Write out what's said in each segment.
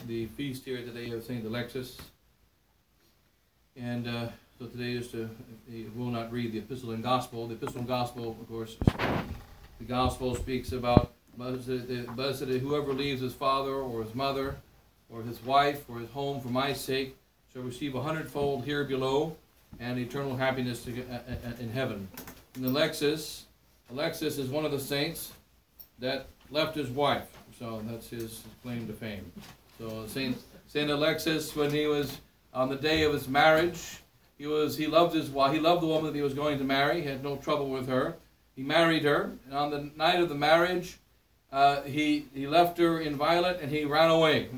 the feast here today of Saint Alexis. And so today we'll not read the Epistle and Gospel. The Epistle and Gospel, of course, the Gospel speaks about blessed whoever leaves his father or his mother or his wife or his home for my sake shall receive 100-fold here below and eternal happiness in heaven. And Alexis is one of the saints that left his wife. So that's his claim to fame. So Saint Alexis, when he was on the day of his marriage, he loved his wife. He loved the woman that he was going to marry. He had no trouble with her. He married her, and on the night of the marriage, he left her inviolate and he ran away.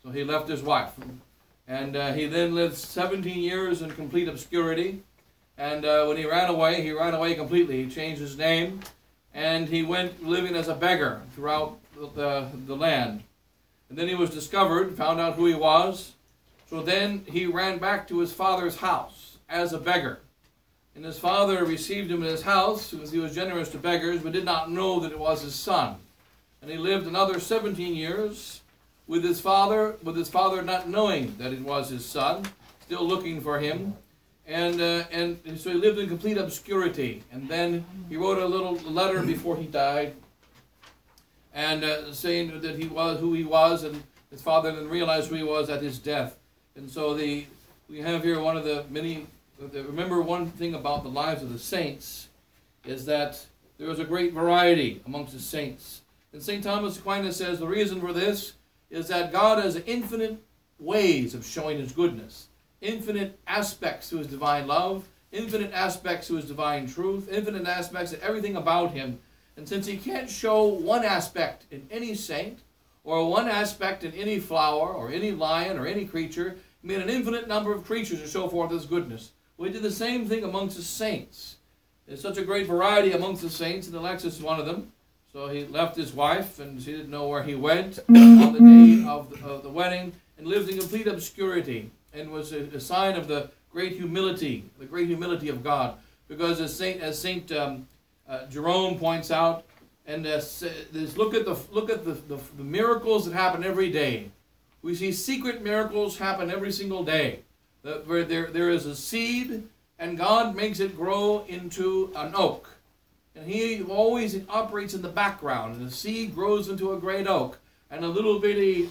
So he left his wife, and he then lived 17 years in complete obscurity. And when he ran away completely. He changed his name, and he went living as a beggar throughout the land. And then he was discovered, found out who he was. So then he ran back to his father's house as a beggar. And his father received him in his house because he was generous to beggars, but did not know that it was his son. And he lived another 17 years with his father not knowing that it was his son, still looking for him. And so he lived in complete obscurity. And then he wrote a little letter before he died, and saying that he was who he was, and his father didn't realize who he was at his death. And so we have here one of the many. Remember, one thing about the lives of the saints is that there is a great variety amongst the saints. And St. Thomas Aquinas says the reason for this is that God has infinite ways of showing his goodness, infinite aspects to his divine love, infinite aspects to his divine truth, infinite aspects to everything about him. And since he can't show one aspect in any saint, or one aspect in any flower, or any lion, or any creature, he made an infinite number of creatures to show forth his goodness. We did the same thing amongst the saints. There's such a great variety amongst the saints, and Alexis is one of them. So he left his wife, and she didn't know where he went on the day of the wedding, and lived in complete obscurity, and was a sign of the great humility of God. Because as Saint Jerome points out, and look at the miracles that happen every day. We see secret miracles happen every single day. Where there is a seed, and God makes it grow into an oak. And he always operates in the background, and the seed grows into a great oak. And a little bitty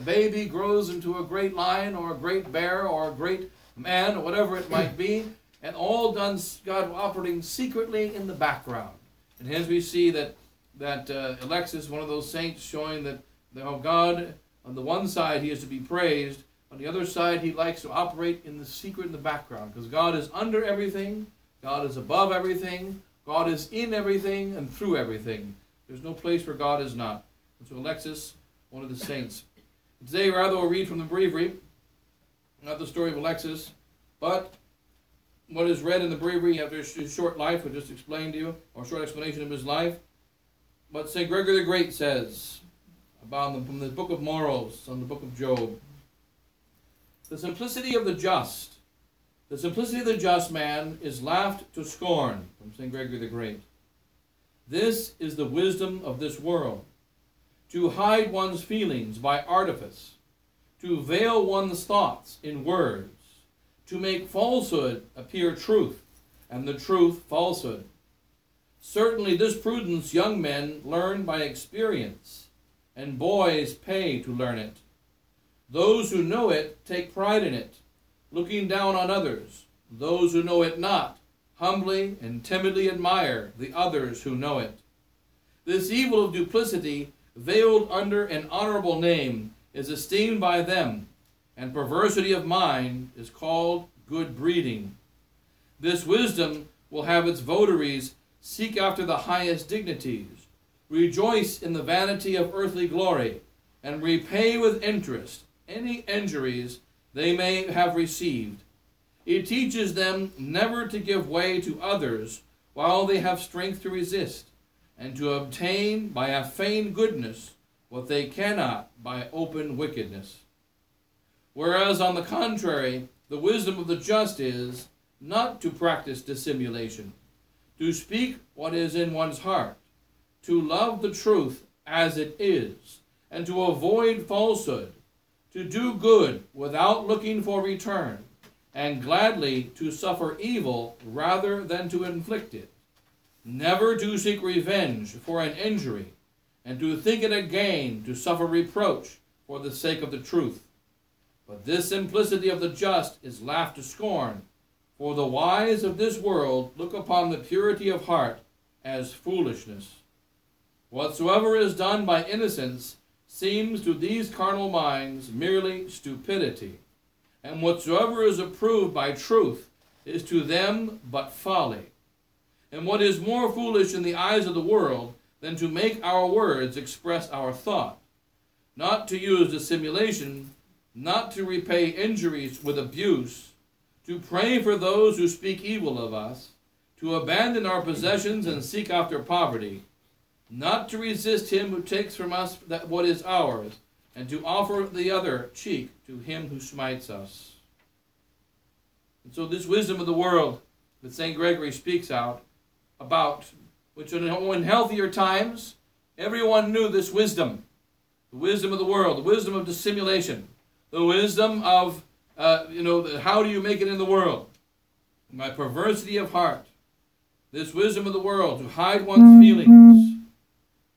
baby grows into a great lion, or a great bear, or a great man, or whatever it might be. And all done, God operating secretly in the background. And hence we see that Alexis, one of those saints, showing that God, on the one side, he is to be praised. On the other side, he likes to operate in the secret in the background. Because God is under everything. God is above everything. God is in everything and through everything. There's no place where God is not. And so Alexis, one of the saints. Today, rather, we'll read from the breviary, not the story of Alexis, but what is read in the breviary after his short life, we'll just explain to you, or a short explanation of his life. What St. Gregory the Great says about them from the book of Morals, on the book of Job. The simplicity of the just man is laughed to scorn, from St. Gregory the Great. This is the wisdom of this world, to hide one's feelings by artifice, to veil one's thoughts in words, to make falsehood appear truth, and the truth falsehood. Certainly this prudence young men learn by experience, and boys pay to learn it. Those who know it take pride in it, looking down on others. Those who know it not humbly and timidly admire the others who know it. This evil of duplicity, veiled under an honorable name, is esteemed by them, and perversity of mind is called good breeding. This wisdom will have its votaries seek after the highest dignities, rejoice in the vanity of earthly glory, and repay with interest any injuries they may have received. It teaches them never to give way to others while they have strength to resist, and to obtain by a feigned goodness what they cannot by open wickedness. Whereas, on the contrary, the wisdom of the just is not to practice dissimulation, to speak what is in one's heart, to love the truth as it is, and to avoid falsehood, to do good without looking for return, and gladly to suffer evil rather than to inflict it, never to seek revenge for an injury, and to think it a gain to suffer reproach for the sake of the truth. But this simplicity of the just is laughed to scorn, for the wise of this world look upon the purity of heart as foolishness. Whatsoever is done by innocence seems to these carnal minds merely stupidity, and whatsoever is approved by truth is to them but folly. And what is more foolish in the eyes of the world than to make our words express our thought, not to use dissimulation, not to repay injuries with abuse, to pray for those who speak evil of us, to abandon our possessions and seek after poverty, not to resist him who takes from us that what is ours, and to offer the other cheek to him who smites us. And so this wisdom of the world that St. Gregory speaks out about, which in healthier times, everyone knew this wisdom. The wisdom of the world, the wisdom of dissimulation, the wisdom of, how do you make it in the world? By perversity of heart. This wisdom of the world, to hide one's feelings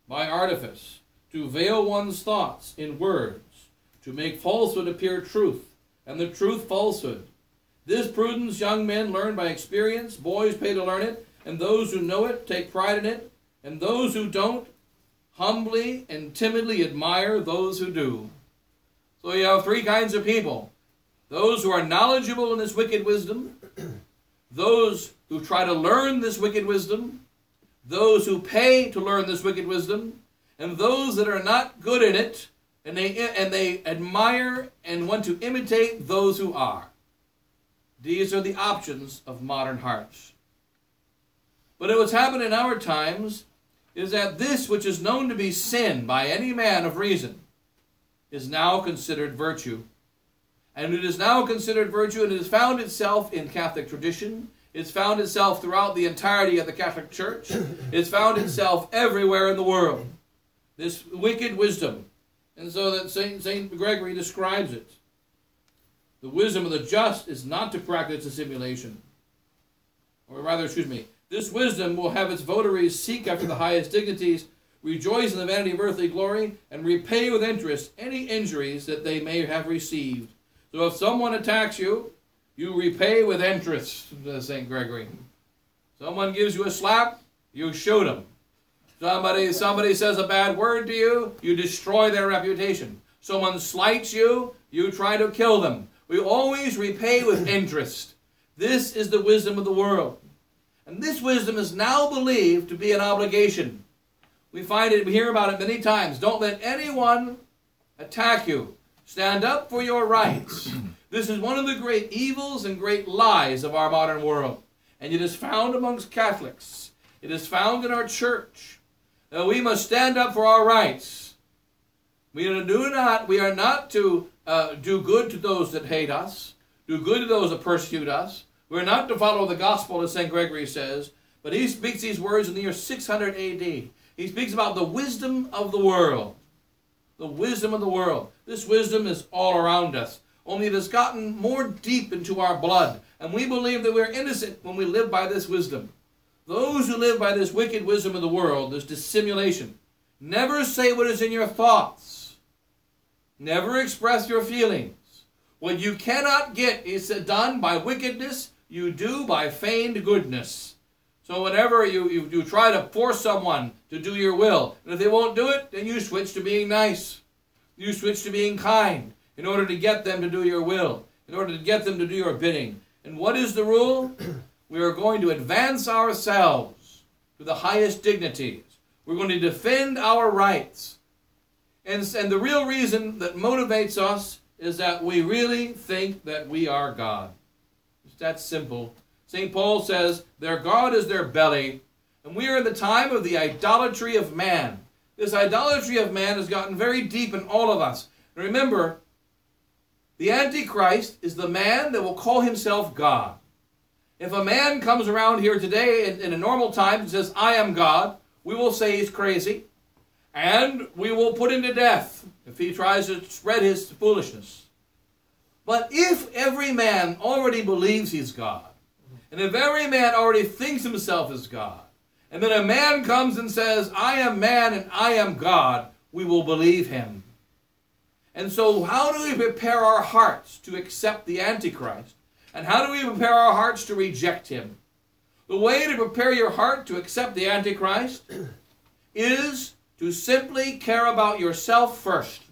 by artifice, to veil one's thoughts in words, to make falsehood appear truth, and the truth falsehood. This prudence young men learn by experience, boys pay to learn it, and those who know it take pride in it, and those who don't humbly and timidly admire those who do. So you have three kinds of people. Those who are knowledgeable in this wicked wisdom, those who try to learn this wicked wisdom, those who pay to learn this wicked wisdom, and those that are not good in it, and they admire and want to imitate those who are. These are the options of modern hearts. But what's happened in our times is that this which is known to be sin by any man of reason is now considered virtue. And it is now considered virtue, and it has found itself in Catholic tradition. It's found itself throughout the entirety of the Catholic Church. It's found itself everywhere in the world. This wicked wisdom. And so that St. Gregory describes it. The wisdom of the just is not to practice dissimulation. Or rather, this wisdom will have its votaries seek after the highest dignities, rejoice in the vanity of earthly glory, and repay with interest any injuries that they may have received. So if someone attacks you, you repay with interest, says St. Gregory. Someone gives you a slap, you shoot them. Somebody says a bad word to you, you destroy their reputation. Someone slights you, you try to kill them. We always repay with interest. This is the wisdom of the world. And this wisdom is now believed to be an obligation. We hear about it many times. Don't let anyone attack you. Stand up for your rights. This is one of the great evils and great lies of our modern world. And it is found amongst Catholics. It is found in our church. That we must stand up for our rights. We are not to do good to those that hate us, do good to those that persecute us. We're not to follow the gospel, as St. Gregory says, but he speaks these words in the year 600 A.D. He speaks about the wisdom of the world. The wisdom of the world. This wisdom is all around us, only it has gotten more deep into our blood, and we believe that we're innocent when we live by this wisdom. Those who live by this wicked wisdom of the world, this dissimulation, never say what is in your thoughts. Never express your feelings. What you cannot get is done by wickedness, you do by feigned goodness. So whenever you try to force someone to do your will, and if they won't do it, then you switch to being nice. You switch to being kind in order to get them to do your will, in order to get them to do your bidding. And what is the rule? We are going to advance ourselves to the highest dignities. We're going to defend our rights. And the real reason that motivates us is that we really think that we are God. It's that simple. St. Paul says, their God is their belly, and we are in the time of the idolatry of man. This idolatry of man has gotten very deep in all of us. And remember, the Antichrist is the man that will call himself God. If a man comes around here today in a normal time and says, I am God, we will say he's crazy. And we will put him to death if he tries to spread his foolishness. But if every man already believes he's God, and if every man already thinks himself as God, and then a man comes and says, I am man and I am God, we will believe him. And so how do we prepare our hearts to accept the Antichrist? And how do we prepare our hearts to reject him? The way to prepare your heart to accept the Antichrist is to simply care about yourself first,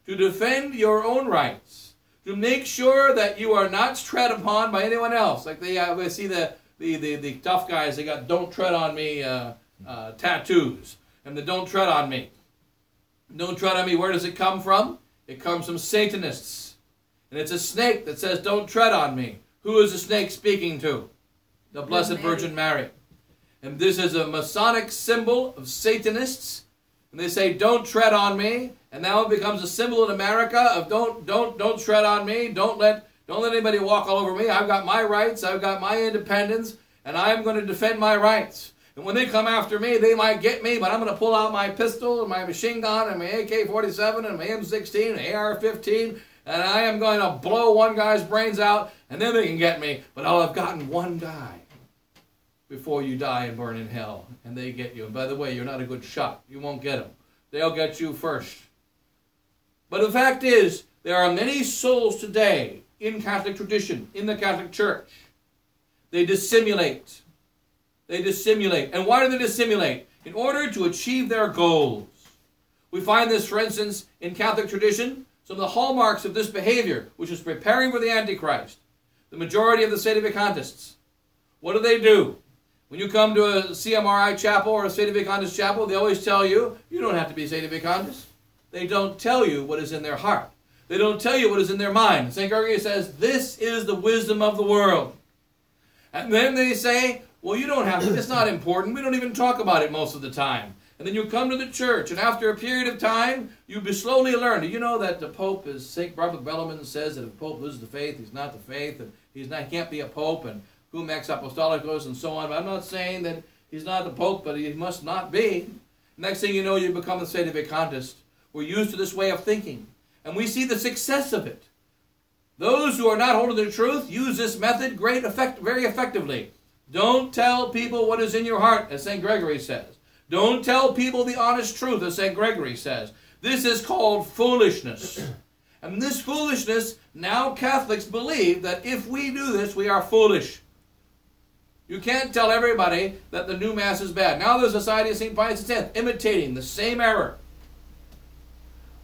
to defend your own rights, to make sure that you are not tread upon by anyone else. Like we see the tough guys, they got "Don't tread on me" tattoos, and the "Don't tread on me." Don't tread on me. Where does it come from? It comes from Satanists, and it's a snake that says, "Don't tread on me." Who is the snake speaking to? The Blessed Virgin Mary. And this is a Masonic symbol of Satanists. And they say, "Don't tread on me," and now it becomes a symbol in America of don't tread on me. Don't let anybody walk all over me. I've got my rights. I've got my independence, and I'm going to defend my rights. And when they come after me, they might get me, but I'm going to pull out my pistol and my machine gun and my AK-47 and my M16 and AR-15, and I am going to blow one guy's brains out, and then they can get me. But I'll have gotten one guy before you die and burn in hell, and they get you. And by the way, you're not a good shot. You won't get them. They'll get you first. But the fact is, there are many souls today in Catholic tradition, in the Catholic Church. They dissimulate. They dissimulate. And why do they dissimulate? In order to achieve their goals. We find this, for instance, in Catholic tradition, some of the hallmarks of this behavior, which is preparing for the Antichrist. The majority of the sedevacantists. What do? When you come to a CMRI chapel or a sedevacantist chapel, they always tell you, you don't have to be sedevacantist. They don't tell you what is in their heart. They don't tell you what is in their mind. St. Gregory says, this is the wisdom of the world. And then they say, well, you don't have to. It's not important. We don't even talk about it most of the time. And then you come to the church, and after a period of time, you slowly learn. Do you know that the Pope, as St. Barbara Bellarmine says, that if the Pope loses the faith, he's not the faith, and he can't be a Pope, and cum ex apostolicos, and so on. But I'm not saying that he's not the Pope, but he must not be. Next thing you know, you become a sedevacantist. We're used to this way of thinking, and we see the success of it. Those who are not holding the truth use this method very effectively. Don't tell people what is in your heart, as St. Gregory says. Don't tell people the honest truth, as St. Gregory says. This is called foolishness. And this foolishness, now Catholics believe that if we do this, we are foolish. You can't tell everybody that the new Mass is bad. Now the Society of St. Pius X imitating the same error.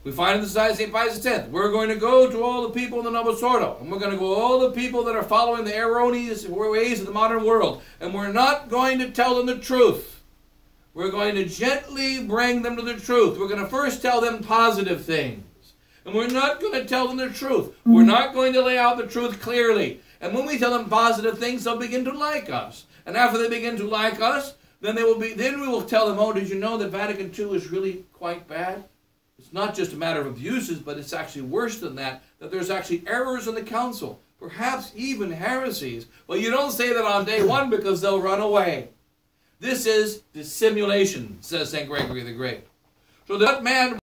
We find in the Society of St. Pius X, we're going to go to all the people in the Novus Ordo, and we're going to go to all the people that are following the erroneous ways of the modern world, and we're not going to tell them the truth. We're going to gently bring them to the truth. We're going to first tell them positive things, and we're not going to tell them the truth. We're not going to lay out the truth clearly. And when we tell them positive things, they'll begin to like us. And after they begin to like us, then we will tell them, oh, did you know that Vatican II is really quite bad? It's not just a matter of abuses, but it's actually worse than that, that there's actually errors in the council, perhaps even heresies. Well, you don't say that on day one because they'll run away. This is dissimulation, says St. Gregory the Great. So that man